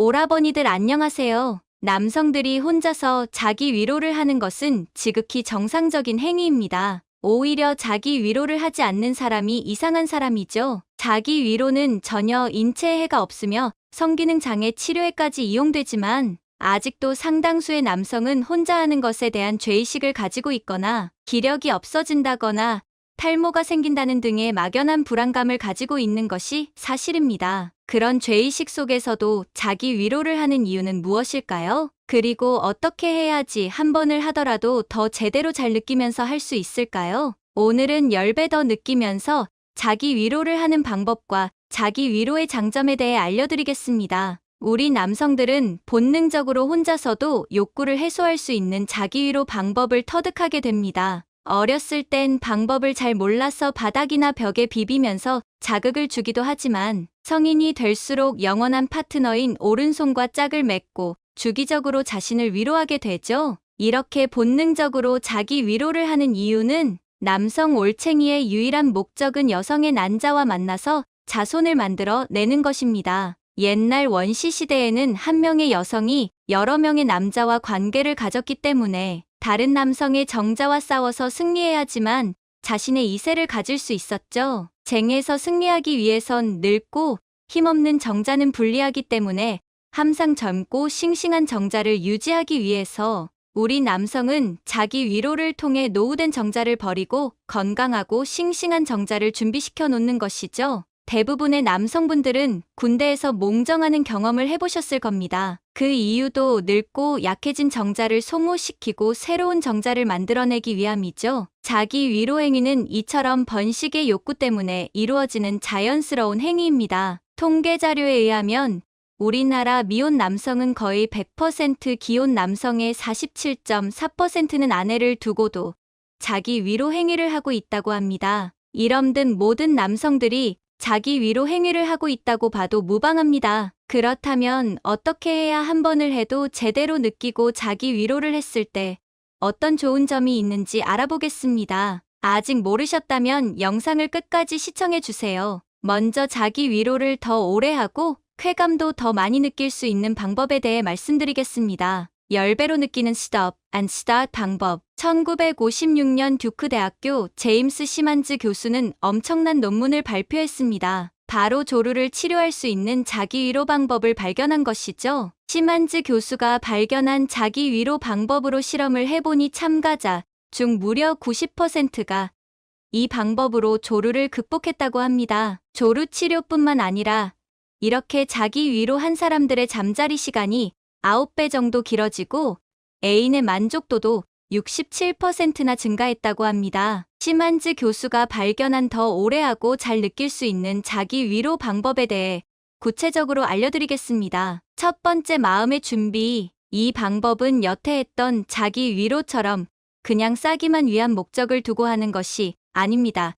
오라버니들 안녕하세요. 남성들이 혼자서 자기 위로를 하는 것은 지극히 정상적인 행위입니다. 오히려 자기 위로를 하지 않는 사람이 이상한 사람이죠. 자기 위로는 전혀 인체에 해가 없으며 성기능 장애 치료에까지 이용되지만 아직도 상당수의 남성은 혼자 하는 것에 대한 죄의식을 가지고 있거나 기력이 없어진다거나 탈모가 생긴다는 등의 막연한 불안감을 가지고 있는 것이 사실입니다. 그런 죄의식 속에서도 자기 위로를 하는 이유는 무엇일까요? 그리고 어떻게 해야지 한 번을 하더라도 더 제대로 잘 느끼면서 할 수 있을까요? 오늘은 10배 더 느끼면서 자기 위로를 하는 방법과 자기 위로의 장점에 대해 알려드리겠습니다. 우리 남성들은 본능적으로 혼자서도 욕구를 해소할 수 있는 자기 위로 방법을 터득하게 됩니다. 어렸을 땐 방법을 잘 몰라서 바닥이나 벽에 비비면서 자극을 주기도 하지만 성인이 될수록 영원한 파트너인 오른손과 짝을 맺고 주기적으로 자신을 위로하게 되죠. 이렇게 본능적으로 자기 위로를 하는 이유는 남성 올챙이의 유일한 목적은 여성의 난자와 만나서 자손을 만들어 내는 것입니다. 옛날 원시 시대에는 한 명의 여성이 여러 명의 남자와 관계를 가졌기 때문에 다른 남성의 정자와 싸워서 승리해야지만 자신의 이세를 가질 수 있었죠. 쟁에서 승리하기 위해선 늙고 힘없는 정자는 불리하기 때문에 항상 젊고 싱싱한 정자를 유지하기 위해서 우리 남성은 자기 위로를 통해 노후된 정자를 버리고 건강하고 싱싱한 정자를 준비시켜 놓는 것이죠. 대부분의 남성분들은 군대에서 몽정하는 경험을 해보셨을 겁니다. 그 이유도 늙고 약해진 정자를 소모시키고 새로운 정자를 만들어내기 위함이죠. 자기 위로 행위는 이처럼 번식의 욕구 때문에 이루어지는 자연스러운 행위입니다. 통계 자료에 의하면 우리나라 미혼 남성은 거의 100% 기혼 남성의 47.4%는 아내를 두고도 자기 위로 행위를 하고 있다고 합니다. 이런 모든 남성들이 자기 위로 행위를 하고 있다고 봐도 무방합니다. 그렇다면 어떻게 해야 한 번을 해도 제대로 느끼고 자기 위로를 했을 때 어떤 좋은 점이 있는지 알아보겠습니다. 아직 모르셨다면 영상을 끝까지 시청해주세요. 먼저 자기 위로를 더 오래 하고 쾌감도 더 많이 느낄 수 있는 방법에 대해 말씀드리겠습니다. 10배로 느끼는 Stop and Start 방법. 1956년 듀크 대학교 제임스 시만즈 교수는 엄청난 논문을 발표했습니다. 바로 조루를 치료할 수 있는 자기 위로 방법을 발견한 것이죠. 시만즈 교수가 발견한 자기 위로 방법으로 실험을 해보니 참가자 중 무려 90%가 이 방법으로 조루를 극복했다고 합니다. 조루 치료뿐만 아니라 이렇게 자기 위로한 사람들의 잠자리 시간이 9배 정도 길어지고 애인의 만족도도 67%나 증가했다고 합니다. 시만즈 교수가 발견한 더 오래하고 잘 느낄 수 있는 자기 위로 방법에 대해 구체적으로 알려드리겠습니다. 첫 번째, 마음의 준비. 이 방법은 여태 했던 자기 위로처럼 그냥 싸기만 위한 목적을 두고 하는 것이 아닙니다.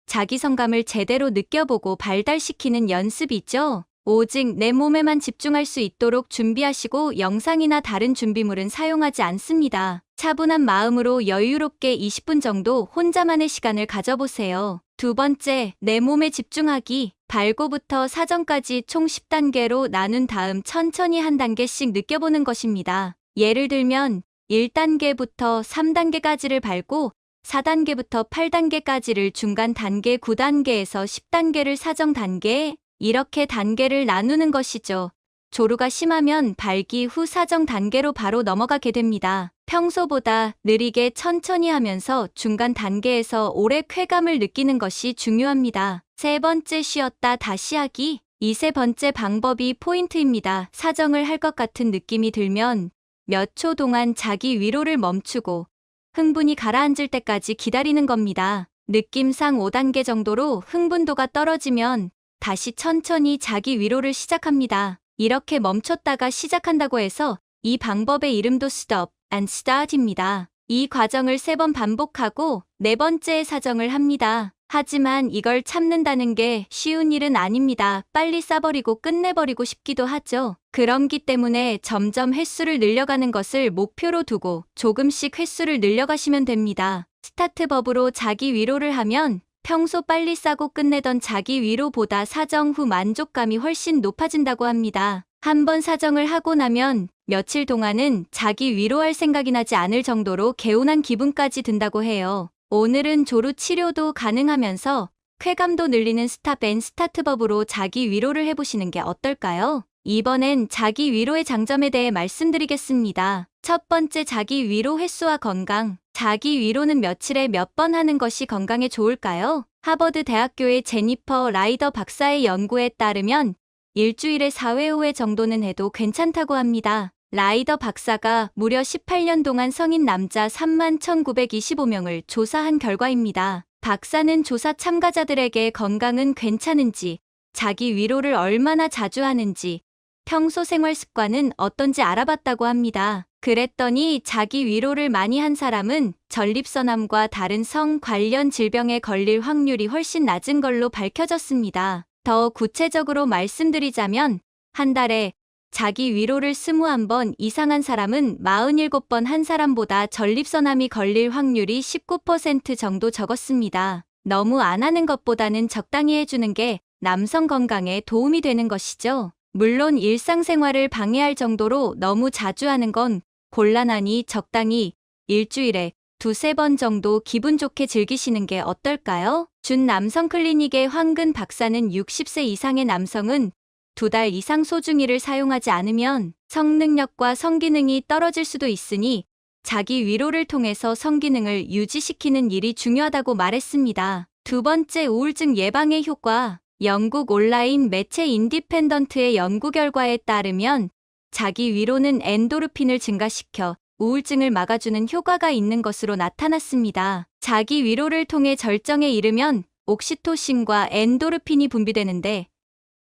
자기 성감을 제대로 느껴보고 발달시키는 연습이죠. 오직 내 몸에만 집중할 수 있도록 준비하시고 영상이나 다른 준비물은 사용하지 않습니다. 차분한 마음으로 여유롭게 20분 정도 혼자만의 시간을 가져보세요. 두 번째, 내 몸에 집중하기. 발고부터 사정까지 총 10단계로 나눈 다음 천천히 한 단계씩 느껴보는 것입니다. 예를 들면 1단계부터 3단계까지를 밟고 4단계부터 8단계까지를 중간 단계, 9단계에서 10단계를 사정 단계, 이렇게 단계를 나누는 것이죠. 조루가 심하면 발기 후 사정 단계로 바로 넘어가게 됩니다. 평소보다 느리게 천천히 하면서 중간 단계에서 오래 쾌감을 느끼는 것이 중요합니다. 세 번째, 쉬었다 다시 하기. 이 세 번째 방법이 포인트입니다. 사정을 할 것 같은 느낌이 들면 몇 초 동안 자기 위로를 멈추고 흥분이 가라앉을 때까지 기다리는 겁니다. 느낌상 5단계 정도로 흥분도가 떨어지면 다시 천천히 자기 위로를 시작합니다. 이렇게 멈췄다가 시작한다고 해서 이 방법의 이름도 Stop and Start입니다. 이 과정을 3번 반복하고 네 번째에 사정을 합니다. 하지만 이걸 참는다는 게 쉬운 일은 아닙니다. 빨리 싸버리고 끝내버리고 싶기도 하죠. 그렇기 때문에 점점 횟수를 늘려가는 것을 목표로 두고 조금씩 횟수를 늘려가시면 됩니다. 스타트법으로 자기 위로를 하면 평소 빨리 싸고 끝내던 자기 위로보다 사정 후 만족감이 훨씬 높아진다고 합니다. 한번 사정을 하고 나면 며칠 동안은 자기 위로할 생각이 나지 않을 정도로 개운한 기분까지 든다고 해요. 오늘은 조루 치료도 가능하면서 쾌감도 늘리는 스탑 앤 스타트법으로 자기 위로를 해보시는 게 어떨까요? 이번엔 자기 위로의 장점에 대해 말씀드리겠습니다. 첫 번째, 자기 위로 횟수와 건강. 자기 위로는 며칠에 몇 번 하는 것이 건강에 좋을까요? 하버드 대학교의 제니퍼 라이더 박사의 연구에 따르면 일주일에 4회 5회 정도는 해도 괜찮다고 합니다. 라이더 박사가 무려 18년 동안 성인 남자 31,925명을 조사한 결과입니다. 박사는 조사 참가자들에게 건강은 괜찮은지, 자기 위로를 얼마나 자주 하는지, 평소 생활 습관은 어떤지 알아봤다고 합니다. 그랬더니 자기 위로를 많이 한 사람은 전립선암과 다른 성 관련 질병에 걸릴 확률이 훨씬 낮은 걸로 밝혀졌습니다. 더 구체적으로 말씀드리자면 한 달에 자기 위로를 21번 이상 한 사람은 47번 한 사람보다 전립선암이 걸릴 확률이 19% 정도 적었습니다. 너무 안 하는 것보다는 적당히 해주는 게 남성 건강에 도움이 되는 것이죠. 물론 일상생활을 방해할 정도로 너무 자주 하는 건 곤란하니 적당히 일주일에 2~3번 정도 기분 좋게 즐기시는 게 어떨까요? 준 남성 클리닉의 황근 박사는 60세 이상의 남성은 2달 이상 소중이를 사용하지 않으면 성능력과 성기능이 떨어질 수도 있으니 자기 위로를 통해서 성기능을 유지시키는 일이 중요하다고 말했습니다. 두 번째, 우울증 예방의 효과. 영국 온라인 매체 인디펜던트의 연구 결과에 따르면 자기 위로는 엔도르핀을 증가시켜 우울증을 막아주는 효과가 있는 것으로 나타났습니다. 자기 위로를 통해 절정에 이르면 옥시토신과 엔도르핀이 분비되는데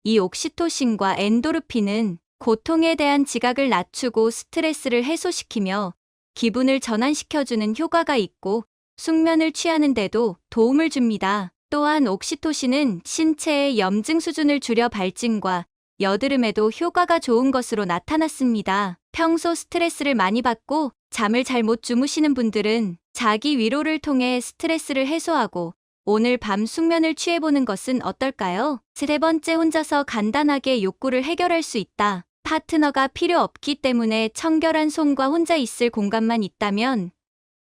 이 옥시토신과 엔도르핀은 고통에 대한 지각을 낮추고 스트레스를 해소시키며 기분을 전환시켜주는 효과가 있고 숙면을 취하는 데도 도움을 줍니다. 또한 옥시토신은 신체의 염증 수준을 줄여 발진과 여드름에도 효과가 좋은 것으로 나타났습니다. 평소 스트레스를 많이 받고 잠을 잘 못 주무시는 분들은 자기 위로를 통해 스트레스를 해소하고 오늘 밤 숙면을 취해보는 것은 어떨까요? 세 번째, 혼자서 간단하게 욕구를 해결할 수 있다. 파트너가 필요 없기 때문에 청결한 손과 혼자 있을 공간만 있다면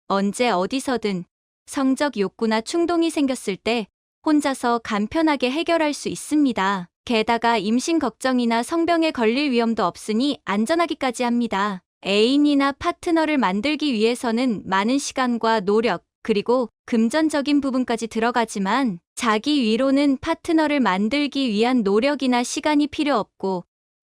언제 어디서든 성적 욕구나 충동이 생겼을 때 혼자서 간편하게 해결할 수 있습니다. 게다가 임신 걱정이나 성병에 걸릴 위험도 없으니 안전하기까지 합니다. 애인이나 파트너를 만들기 위해서는 많은 시간과 노력, 그리고 금전적인 부분까지 들어가지만 자기 위로는 파트너를 만들기 위한 노력이나 시간이 필요 없고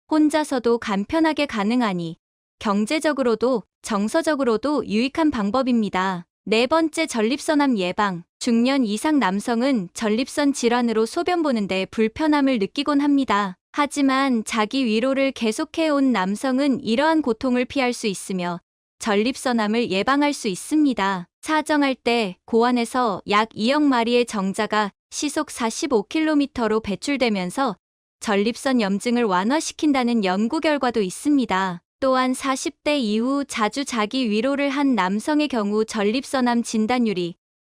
혼자서도 간편하게 가능하니 경제적으로도 정서적으로도 유익한 방법입니다. 네 번째, 전립선암 예방. 중년 이상 남성은 전립선 질환으로 소변 보는데 불편함을 느끼곤 합니다. 하지만 자기 위로를 계속해온 남성은 이러한 고통을 피할 수 있으며 전립선암을 예방할 수 있습니다. 사정할 때 고안에서 약 2억 마리의 정자가 시속 45km로 배출되면서 전립선 염증을 완화시킨다는 연구 결과도 있습니다. 또한 40대 이후 자주 자기 위로를 한 남성의 경우 전립선암 진단율이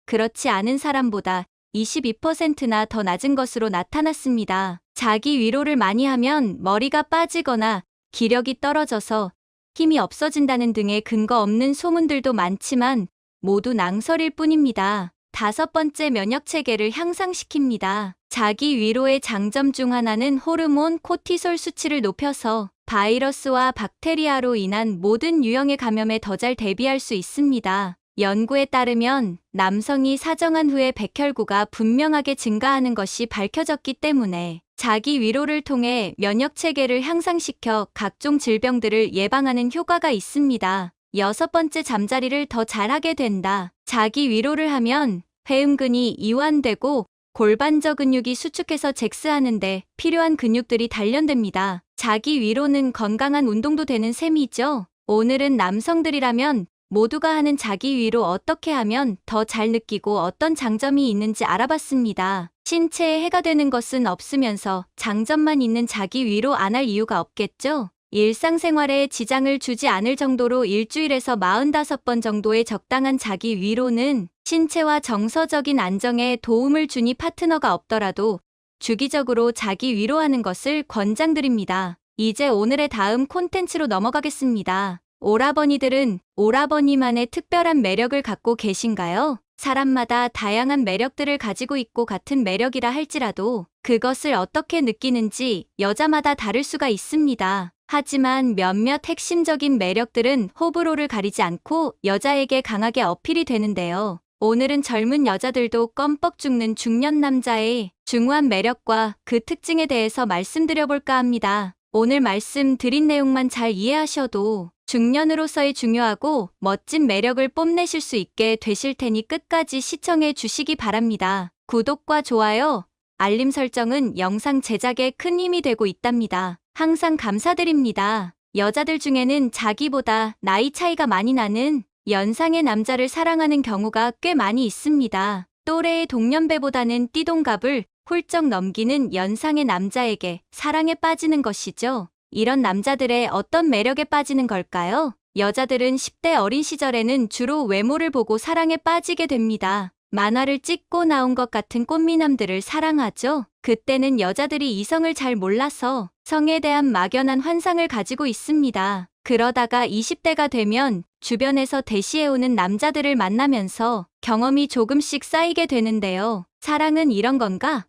그렇지 않은 사람보다 22%나 더 낮은 것으로 나타났습니다. 자기 위로를 많이 하면 머리가 빠지거나 기력이 떨어져서 힘이 없어진다는 등의 근거 없는 소문들도 많지만 모두 낭설일 뿐입니다. 다섯 번째, 면역체계를 향상시킵니다. 자기 위로의 장점 중 하나는 호르몬 코티솔 수치를 높여서 바이러스와 박테리아로 인한 모든 유형의 감염에 더 잘 대비할 수 있습니다. 연구에 따르면 남성이 사정한 후에 백혈구가 분명하게 증가하는 것이 밝혀졌기 때문에 자기 위로를 통해 면역체계를 향상시켜 각종 질병들을 예방하는 효과가 있습니다. 여섯 번째, 잠자리를 더 잘하게 된다. 자기 위로를 하면 회음근이 이완되고 골반저 근육이 수축해서 잭스하는데 필요한 근육들이 단련됩니다. 자기 위로는 건강한 운동도 되는 셈이죠. 오늘은 남성들이라면 모두가 하는 자기 위로 어떻게 하면 더 잘 느끼고 어떤 장점이 있는지 알아봤습니다. 신체에 해가 되는 것은 없으면서 장점만 있는 자기 위로 안 할 이유가 없겠죠? 일상생활에 지장을 주지 않을 정도로 일주일에서 45번 정도의 적당한 자기 위로는 신체와 정서적인 안정에 도움을 주니 파트너가 없더라도 주기적으로 자기 위로하는 것을 권장드립니다. 이제 오늘의 다음 콘텐츠로 넘어가겠습니다. 오라버니들은 오라버니만의 특별한 매력을 갖고 계신가요? 사람마다 다양한 매력들을 가지고 있고 같은 매력이라 할지라도 그것을 어떻게 느끼는지 여자마다 다를 수가 있습니다. 하지만 몇몇 핵심적인 매력들은 호불호를 가리지 않고 여자에게 강하게 어필이 되는데요. 오늘은 젊은 여자들도 껌뻑 죽는 중년 남자의 중후한 매력과 그 특징에 대해서 말씀드려볼까 합니다. 오늘 말씀드린 내용만 잘 이해하셔도 중년으로서의 중요하고 멋진 매력을 뽐내실 수 있게 되실 테니 끝까지 시청해 주시기 바랍니다. 구독과 좋아요, 알림 설정은 영상 제작에 큰 힘이 되고 있답니다. 항상 감사드립니다. 여자들 중에는 자기보다 나이 차이가 많이 나는 연상의 남자를 사랑하는 경우가 꽤 많이 있습니다. 또래의 동년배보다는 띠동갑을 훌쩍 넘기는 연상의 남자에게 사랑에 빠지는 것이죠. 이런 남자들의 어떤 매력에 빠지는 걸까요? 여자들은 10대 어린 시절에는 주로 외모를 보고 사랑에 빠지게 됩니다. 만화를 찍고 나온 것 같은 꽃미남들을 사랑하죠. 그때는 여자들이 이성을 잘 몰라서 성에 대한 막연한 환상을 가지고 있습니다. 그러다가 20대가 되면 주변에서 대시해오는 남자들을 만나면서 경험이 조금씩 쌓이게 되는데요. 사랑은 이런 건가?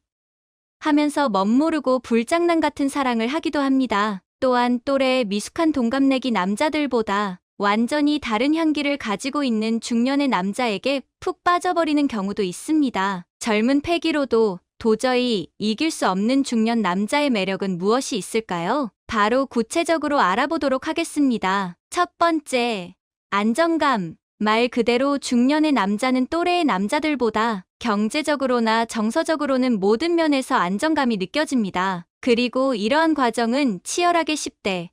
하면서 멋모르고 불장난 같은 사랑을 하기도 합니다. 또한 또래의 미숙한 동갑내기 남자들보다 완전히 다른 향기를 가지고 있는 중년의 남자에게 푹 빠져버리는 경우도 있습니다. 젊은 패기로도 도저히 이길 수 없는 중년 남자의 매력은 무엇이 있을까요? 바로 구체적으로 알아보도록 하겠습니다. 첫 번째, 안정감. 말 그대로 중년의 남자는 또래의 남자들보다 경제적으로나 정서적으로는 모든 면에서 안정감이 느껴집니다. 그리고 이러한 과정은 치열하게 10대,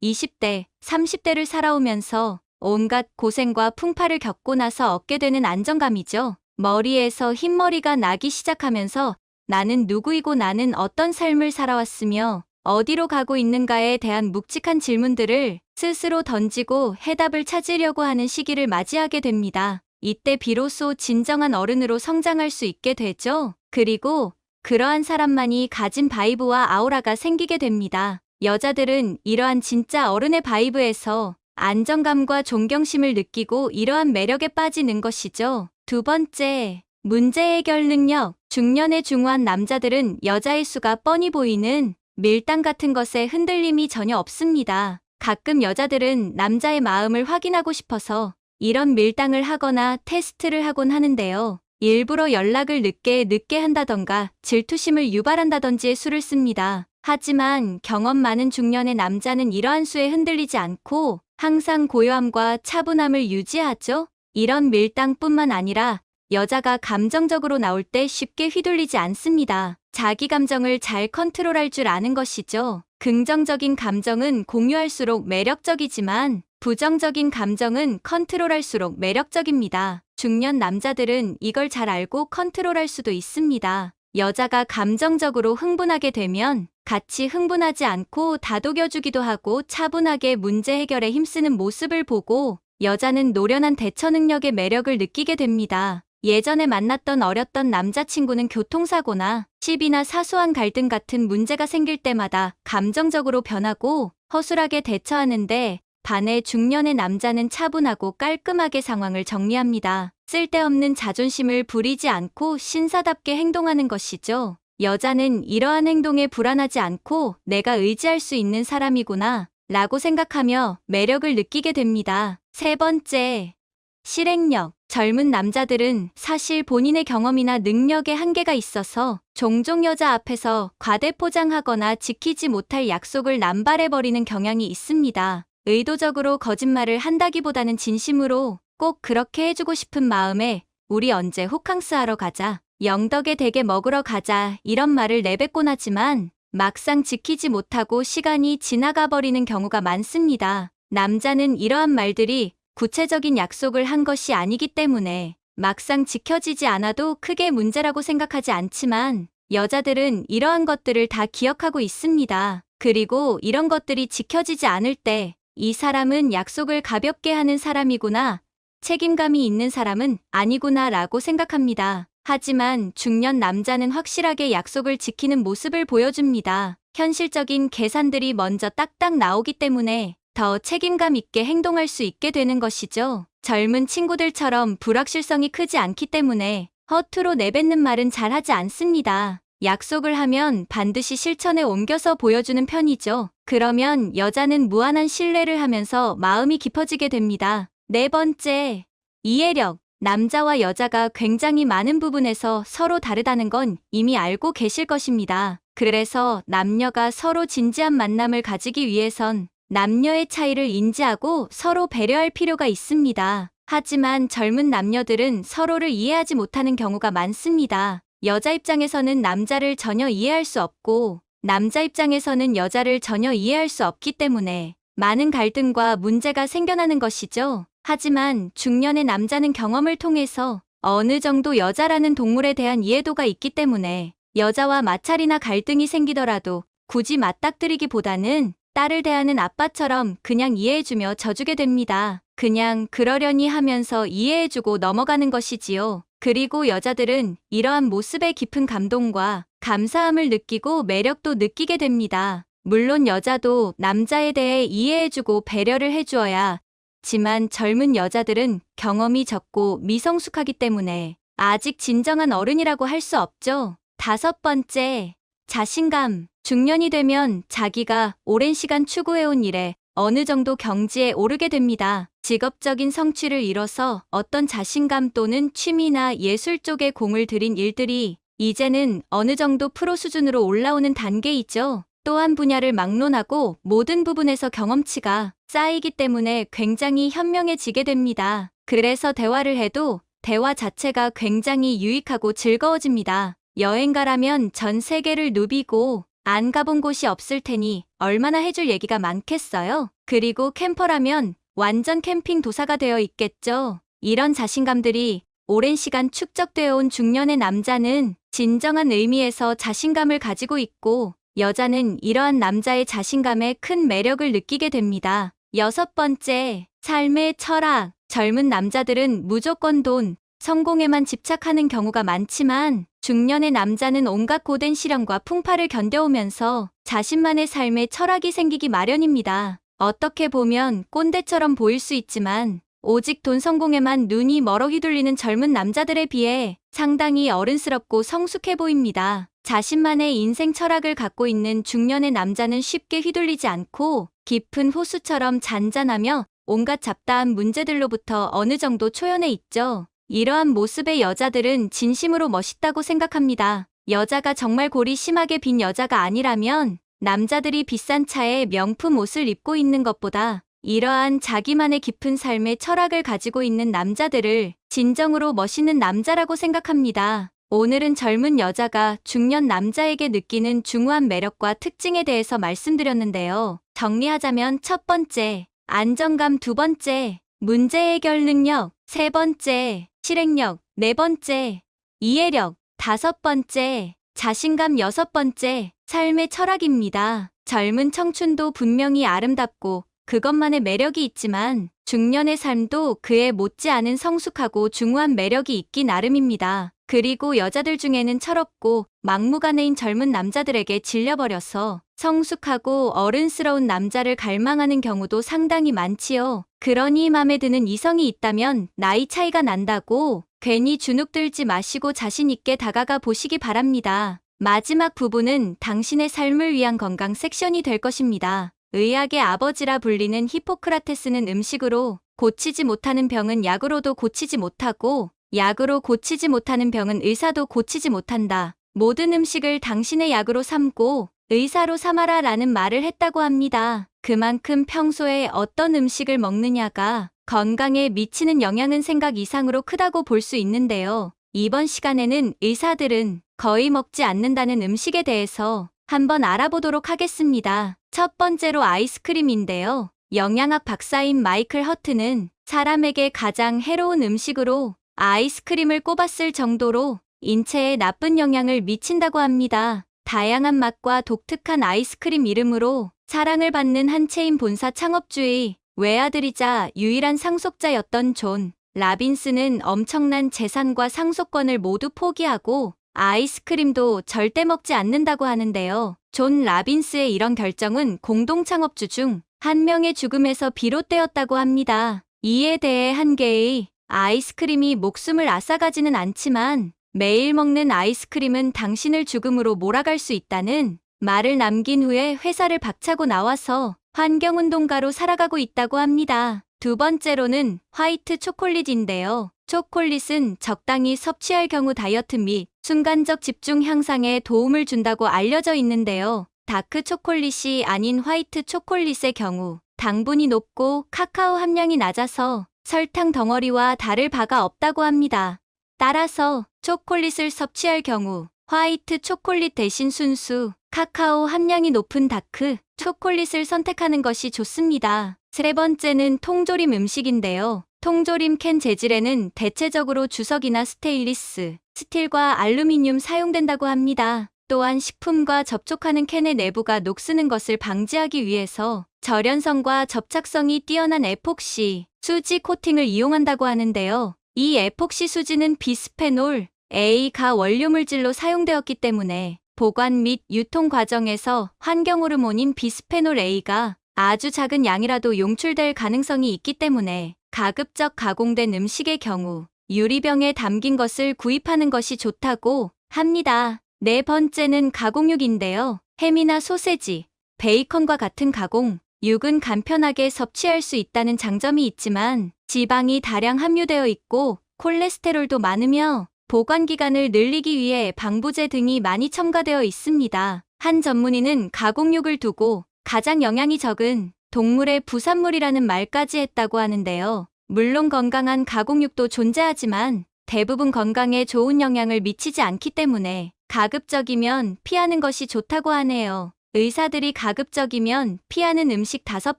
20대, 30대를 살아오면서 온갖 고생과 풍파를 겪고 나서 얻게 되는 안정감이죠. 머리에서 흰머리가 나기 시작하면서 나는 누구이고 나는 어떤 삶을 살아왔으며 어디로 가고 있는가에 대한 묵직한 질문들을 스스로 던지고 해답을 찾으려고 하는 시기를 맞이하게 됩니다. 이때 비로소 진정한 어른으로 성장할 수 있게 되죠. 그리고 그러한 사람만이 가진 바이브와 아우라가 생기게 됩니다. 여자들은 이러한 진짜 어른의 바이브에서 안정감과 존경심을 느끼고 이러한 매력에 빠지는 것이죠. 두 번째, 문제 해결 능력. 중년의 중후한 남자들은 여자의 수가 뻔히 보이는 밀당 같은 것에 흔들림이 전혀 없습니다. 가끔 여자들은 남자의 마음을 확인하고 싶어서 이런 밀당을 하거나 테스트를 하곤 하는데요. 일부러 연락을 늦게 한다던가 질투심을 유발한다던지의 수를 씁니다. 하지만 경험 많은 중년의 남자는 이러한 수에 흔들리지 않고 항상 고요함과 차분함을 유지하죠. 이런 밀당뿐만 아니라 여자가 감정적으로 나올 때 쉽게 휘둘리지 않습니다. 자기 감정을 잘 컨트롤할 줄 아는 것이죠. 긍정적인 감정은 공유할수록 매력적이지만 부정적인 감정은 컨트롤할수록 매력적입니다. 중년 남자들은 이걸 잘 알고 컨트롤할 수도 있습니다. 여자가 감정적으로 흥분하게 되면 같이 흥분하지 않고 다독여주기도 하고 차분하게 문제 해결에 힘쓰는 모습을 보고 여자는 노련한 대처 능력의 매력을 느끼게 됩니다. 예전에 만났던 어렸던 남자친구는 교통사고나 시비나 사소한 갈등 같은 문제가 생길 때마다 감정적으로 변하고 허술하게 대처하는데 반해 중년의 남자는 차분하고 깔끔하게 상황을 정리합니다. 쓸데없는 자존심을 부리지 않고 신사답게 행동하는 것이죠. 여자는 이러한 행동에 불안하지 않고 내가 의지할 수 있는 사람이구나 라고 생각하며 매력을 느끼게 됩니다. 세 번째, 실행력. 젊은 남자들은 사실 본인의 경험이나 능력에 한계가 있어서 종종 여자 앞에서 과대포장하거나 지키지 못할 약속을 남발해버리는 경향이 있습니다. 의도적으로 거짓말을 한다기보다는 진심으로 꼭 그렇게 해주고 싶은 마음에 우리 언제 호캉스 하러 가자, 영덕에 대게 먹으러 가자 이런 말을 내뱉곤 하지만 막상 지키지 못하고 시간이 지나가 버리는 경우가 많습니다. 남자는 이러한 말들이 구체적인 약속을 한 것이 아니기 때문에 막상 지켜지지 않아도 크게 문제라고 생각하지 않지만 여자들은 이러한 것들을 다 기억하고 있습니다. 그리고 이런 것들이 지켜지지 않을 때 이 사람은 약속을 가볍게 하는 사람이구나, 책임감이 있는 사람은 아니구나 라고 생각합니다. 하지만 중년 남자는 확실하게 약속을 지키는 모습을 보여줍니다. 현실적인 계산들이 먼저 딱딱 나오기 때문에 더 책임감 있게 행동할 수 있게 되는 것이죠. 젊은 친구들처럼 불확실성이 크지 않기 때문에 허투루 내뱉는 말은 잘하지 않습니다. 약속을 하면 반드시 실천에 옮겨서 보여주는 편이죠. 그러면 여자는 무한한 신뢰를 하면서 마음이 깊어지게 됩니다. 네 번째, 이해력. 남자와 여자가 굉장히 많은 부분에서 서로 다르다는 건 이미 알고 계실 것입니다. 그래서 남녀가 서로 진지한 만남을 가지기 위해선 남녀의 차이를 인지하고 서로 배려할 필요가 있습니다. 하지만 젊은 남녀들은 서로를 이해하지 못하는 경우가 많습니다. 여자 입장에서는 남자를 전혀 이해할 수 없고 남자 입장에서는 여자를 전혀 이해할 수 없기 때문에 많은 갈등과 문제가 생겨나는 것이죠. 하지만 중년의 남자는 경험을 통해서 어느 정도 여자라는 동물에 대한 이해도가 있기 때문에 여자와 마찰이나 갈등이 생기더라도 굳이 맞닥뜨리기보다는 딸을 대하는 아빠처럼 그냥 이해해주며 져주게 됩니다. 그냥 그러려니 하면서 이해해주고 넘어가는 것이지요. 그리고 여자들은 이러한 모습에 깊은 감동과 감사함을 느끼고 매력도 느끼게 됩니다. 물론 여자도 남자에 대해 이해해주고 배려를 해주어야 지만 젊은 여자들은 경험이 적고 미성숙하기 때문에 아직 진정한 어른이라고 할 수 없죠. 다섯 번째, 자신감. 중년이 되면 자기가 오랜 시간 추구해온 일에 어느 정도 경지에 오르게 됩니다. 직업적인 성취를 이뤄서 어떤 자신감 또는 취미나 예술 쪽에 공을 들인 일들이 이제는 어느 정도 프로 수준으로 올라오는 단계이죠. 또한 분야를 막론하고 모든 부분에서 경험치가 쌓이기 때문에 굉장히 현명해지게 됩니다. 그래서 대화를 해도 대화 자체가 굉장히 유익하고 즐거워집니다. 여행가라면 전 세계를 누비고 안 가본 곳이 없을 테니 얼마나 해줄 얘기가 많겠어요. 그리고 캠퍼라면 완전 캠핑 도사가 되어 있겠죠. 이런 자신감들이 오랜 시간 축적되어 온 중년의 남자는 진정한 의미에서 자신감을 가지고 있고 여자는 이러한 남자의 자신감에 큰 매력을 느끼게 됩니다. 여섯 번째, 삶의 철학. 젊은 남자들은 무조건 돈, 성공에만 집착하는 경우가 많지만 중년의 남자는 온갖 고된 시련과 풍파를 견뎌오면서 자신만의 삶의 철학이 생기기 마련입니다. 어떻게 보면 꼰대처럼 보일 수 있지만 오직 돈 성공에만 눈이 멀어 휘둘리는 젊은 남자들에 비해 상당히 어른스럽고 성숙해 보입니다. 자신만의 인생 철학을 갖고 있는 중년의 남자는 쉽게 휘둘리지 않고 깊은 호수처럼 잔잔하며 온갖 잡다한 문제들로부터 어느 정도 초연해 있죠. 이러한 모습의 여자들은 진심으로 멋있다고 생각합니다. 여자가 정말 골이 심하게 빈 여자가 아니라면 남자들이 비싼 차에 명품 옷을 입고 있는 것보다 이러한 자기만의 깊은 삶의 철학을 가지고 있는 남자들을 진정으로 멋있는 남자라고 생각합니다. 오늘은 젊은 여자가 중년 남자에게 느끼는 중후한 매력과 특징에 대해서 말씀드렸는데요. 정리하자면 첫 번째, 안정감. 두 번째, 문제 해결 능력. 세 번째, 실행력. 네 번째, 이해력. 다섯 번째, 자신감. 여섯 번째, 삶의 철학입니다. 젊은 청춘도 분명히 아름답고 그것만의 매력이 있지만 중년의 삶도 그에 못지않은 성숙하고 중후한 매력이 있기 나름입니다. 그리고 여자들 중에는 철없고 막무가내인 젊은 남자들에게 질려버려서 성숙하고 어른스러운 남자를 갈망하는 경우도 상당히 많지요. 그러니 맘에 드는 이성이 있다면 나이 차이가 난다고 괜히 주눅들지 마시고 자신 있게 다가가 보시기 바랍니다. 마지막 부분은 당신의 삶을 위한 건강 섹션이 될 것입니다. 의학의 아버지라 불리는 히포크라테스는 음식으로 고치지 못하는 병은 약으로도 고치지 못하고 약으로 고치지 못하는 병은 의사도 고치지 못한다. 모든 음식을 당신의 약으로 삼고 의사로 삼아라 라는 말을 했다고 합니다. 그만큼 평소에 어떤 음식을 먹느냐가 건강에 미치는 영향은 생각 이상으로 크다고 볼 수 있는데요. 이번 시간에는 의사들은 거의 먹지 않는다는 음식에 대해서 한번 알아보도록 하겠습니다. 첫 번째로 아이스크림인데요. 영양학 박사인 마이클 허트는 사람에게 가장 해로운 음식으로 아이스크림을 꼽았을 정도로 인체에 나쁜 영향을 미친다고 합니다. 다양한 맛과 독특한 아이스크림 이름으로 사랑을 받는 한 체인 본사 창업주의 외아들이자 유일한 상속자였던 존 라빈스는 엄청난 재산과 상속권을 모두 포기하고 아이스크림도 절대 먹지 않는다고 하는데요. 존 라빈스의 이런 결정은 공동 창업주 중 한 명의 죽음에서 비롯되었다고 합니다. 이에 대해 한 개의 아이스크림이 목숨을 앗아가지는 않지만 매일 먹는 아이스크림은 당신을 죽음으로 몰아갈 수 있다는 말을 남긴 후에 회사를 박차고 나와서 환경운동가로 살아가고 있다고 합니다. 두 번째로는 화이트 초콜릿인데요. 초콜릿은 적당히 섭취할 경우 다이어트 및 순간적 집중 향상에 도움을 준다고 알려져 있는데요. 다크 초콜릿이 아닌 화이트 초콜릿의 경우 당분이 높고 카카오 함량이 낮아서 설탕 덩어리와 다를 바가 없다고 합니다. 따라서 초콜릿을 섭취할 경우 화이트 초콜릿 대신 순수 카카오 함량이 높은 다크 초콜릿을 선택하는 것이 좋습니다. 세 번째는 통조림 음식인데요. 통조림 캔 재질에는 대체적으로 주석이나 스테인리스, 스틸과 알루미늄 사용된다고 합니다. 또한 식품과 접촉하는 캔의 내부가 녹쓰는 것을 방지하기 위해서 절연성과 접착성이 뛰어난 에폭시 수지 코팅을 이용한다고 하는데요. 이 에폭시 수지는 비스페놀 A가 원료 물질로 사용되었기 때문에 보관 및 유통 과정에서 환경 호르몬인 비스페놀 A가 아주 작은 양이라도 용출될 가능성이 있기 때문에 가급적 가공된 음식의 경우 유리병에 담긴 것을 구입하는 것이 좋다고 합니다. 네 번째는 가공육인데요. 햄이나 소세지, 베이컨과 같은 가공, 육은 간편하게 섭취할 수 있다는 장점이 있지만 지방이 다량 함유되어 있고 콜레스테롤도 많으며 보관 기간을 늘리기 위해 방부제 등이 많이 첨가되어 있습니다. 한 전문의는 가공육을 두고 가장 영양이 적은 동물의 부산물이라는 말까지 했다고 하는데요. 물론 건강한 가공육도 존재하지만 대부분 건강에 좋은 영향을 미치지 않기 때문에 가급적이면 피하는 것이 좋다고 하네요. 의사들이 가급적이면 피하는 음식 다섯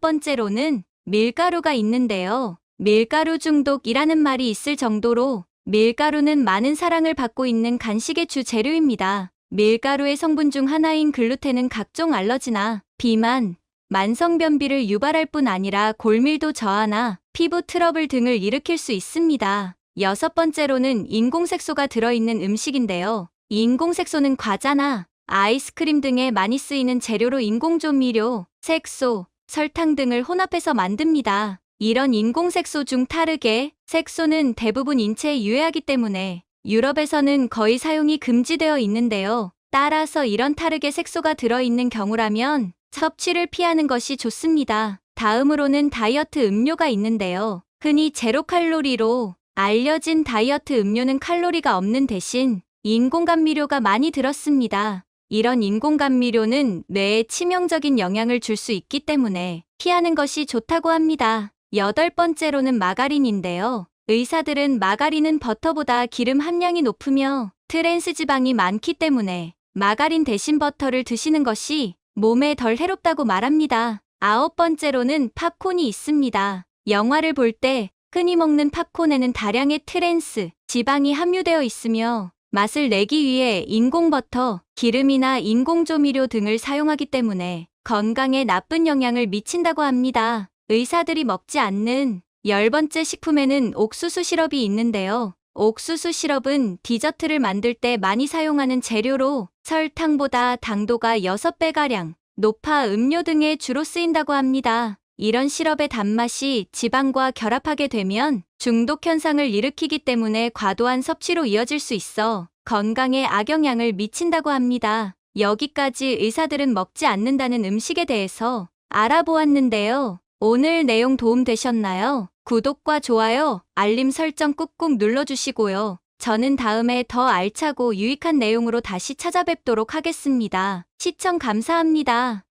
번째로는 밀가루가 있는데요. 밀가루 중독이라는 말이 있을 정도로 밀가루는 많은 사랑을 받고 있는 간식의 주 재료입니다. 밀가루의 성분 중 하나인 글루텐은 각종 알러지나 비만, 만성변비를 유발할 뿐 아니라 골밀도 저하나 피부 트러블 등을 일으킬 수 있습니다. 여섯 번째로는 인공색소가 들어있는 음식인데요. 인공색소는 과자나 아이스크림 등에 많이 쓰이는 재료로 인공조미료, 색소, 설탕 등을 혼합해서 만듭니다. 이런 인공색소 중 타르게, 색소는 대부분 인체에 유해하기 때문에 유럽에서는 거의 사용이 금지되어 있는데요. 따라서 이런 타르게 색소가 들어있는 경우라면 섭취를 피하는 것이 좋습니다. 다음으로는 다이어트 음료가 있는데요. 흔히 제로칼로리로 알려진 다이어트 음료는 칼로리가 없는 대신 인공감미료가 많이 들었습니다. 이런 인공감미료는 뇌에 치명적인 영향을 줄 수 있기 때문에 피하는 것이 좋다고 합니다. 여덟 번째로는 마가린인데요. 의사들은 마가린은 버터보다 기름 함량이 높으며 트랜스 지방이 많기 때문에 마가린 대신 버터를 드시는 것이 몸에 덜 해롭다고 말합니다. 아홉 번째로는 팝콘이 있습니다. 영화를 볼 때 흔히 먹는 팝콘에는 다량의 트랜스 지방이 함유되어 있으며 맛을 내기 위해 인공버터, 기름이나 인공조미료 등을 사용하기 때문에 건강에 나쁜 영향을 미친다고 합니다. 의사들이 먹지 않는 열 번째 식품에는 옥수수 시럽이 있는데요. 옥수수 시럽은 디저트를 만들 때 많이 사용하는 재료로 설탕보다 당도가 6배가량 높아 음료 등에 주로 쓰인다고 합니다. 이런 시럽의 단맛이 지방과 결합하게 되면 중독 현상을 일으키기 때문에 과도한 섭취로 이어질 수 있어 건강에 악영향을 미친다고 합니다. 여기까지 의사들은 먹지 않는다는 음식에 대해서 알아보았는데요. 오늘 내용 도움되셨나요? 구독과 좋아요, 알림 설정 꾹꾹 눌러주시고요. 저는 다음에 더 알차고 유익한 내용으로 다시 찾아뵙도록 하겠습니다. 시청 감사합니다.